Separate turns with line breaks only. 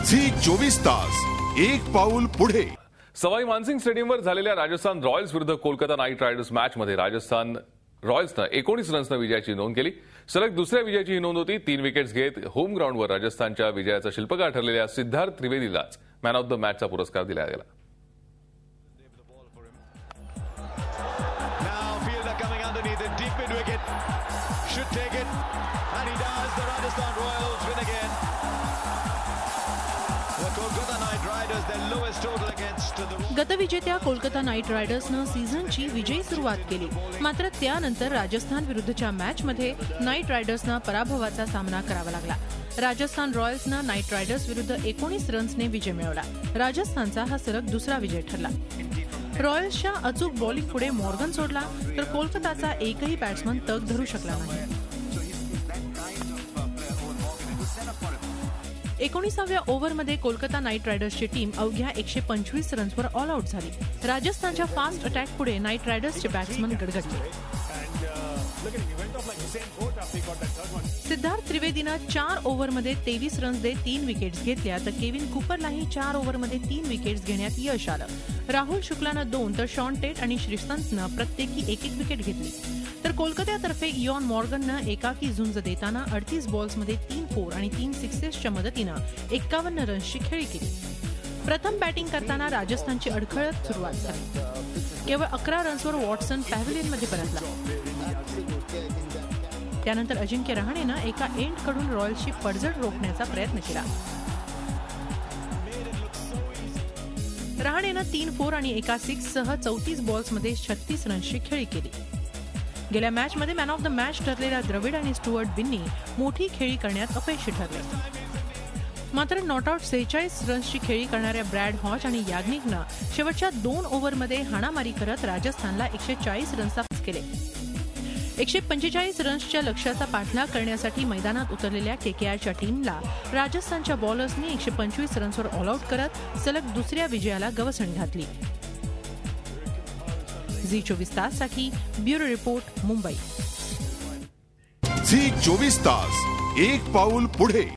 Zee 24 तास एक पाऊल पुढे।
सवाई मानसिंग स्टेडियमवर झालेल्या राजस्थान रॉयल्स विरुद्ध कोलकाता नाईट रायडर्स मॅचमध्ये राजस्थान रॉयल्सनं 19 रन्सनं विजयाची नोंद केली। सलग दुसऱ्या विजयाची ही नोंद होती। 3 विकेट्स घेत होम ग्राउंडवर राजस्थानच्या विजयाचा शिल्पकार ठरलेल्या सिद्धार्थ त्रिवेदीलाच मॅन ऑफ द मॅचचा पुरस्कार दिला गेला।
गतविजेत्या कोलकाता नाईट रायडर्सनं सीझनची विजयी सुरुवात केली, मात्र त्यानंतर राजस्थान विरुद्धच्या मॅचमध्ये नाईट रायडर्सना पराभवाचा सामना करावा लागला। राजस्थान रॉयल्सनं नाईट रायडर्स विरुद्ध 19 रन्सने विजय मिळवला। राजस्थानचा हा सलग दुसरा विजय ठरला। रॉयल्सच्या अचूक बॉलिंग पुढे मॉर्गन सोडला तर कोलकाताचा एकही बॅट्समन तग धरू शकला नाही। 19व्या ओव्हरमध्ये कोलकाता नाईट रायडर्सची टीम अवघ्या 125 रन्सवर ऑल आउट झाली। राजस्थानच्या फास्ट अटॅक पुढे नाईट रायडर्सचे बॅट्समन गडगडले। सिद्धार्थ त्रिवेदीनं 4 ओव्हरमध्ये 23 रन्स देत 3 विकेट्स घेतल्या, तर केविन कुपरलाही 4 ओव्हरमध्ये 3 विकेट्स घेण्यात यश आलं। राहुल शुक्लानं 2 तर शॉन टेट आणि श्रीसंतनं प्रत्येकी 1-1 विकेट घेतली। तर कोलकात्यातर्फे इयॉन मॉर्गननं एकाकी झुंज देताना 38 बॉल्समध्ये 3 4 आणि 3 सिक्सेसच्या मदतीनं 51 रन्सची खेळी केली। प्रथम बॅटिंग करताना राजस्थानची अडखळत सुरुवात झाली। केवळ 11 रन्सवर वॉटसन पॅव्हिलियनमध्ये परतला। त्यानंतर अजिंक्य रहाणेनं एका एंडकडून रॉयल्सची पडझड रोखण्याचा प्रयत्न केला। रहाणेनं 3 4 आणि एका 6 सह 34 बॉल्समध्ये 36 रन्सची खेळी केली। गेल्या मॅचमध्ये मॅन ऑफ द मॅच ठरलेल्या द्रविड आणि स्टुअर्ट बिन्नी मोठी खेळी करण्यात अपयशी ठरले। मात्र नॉट आउट 46 रन्सची खेळी करणाऱ्या ब्रॅड हॉच आणि याग्निकनं शेवटच्या 2 ओव्हरमध्ये हाणामारी करत राजस्थानला 140 रन्सचा पास केले। 145 रन्सच्या लक्ष्याचा पाठलाग करण्यासाठी मैदानात उतरलेल्या केकेआरच्या टीमला राजस्थानच्या बॉलर्सनी 125 रन्सवर ऑल आउट करत सलग दुसऱ्या विजयाला गवसणी घातली। झी 24 ताससाठी ब्युरो रिपोर्ट, मुंबई।
झी 24 तास एक पाऊल पुढे।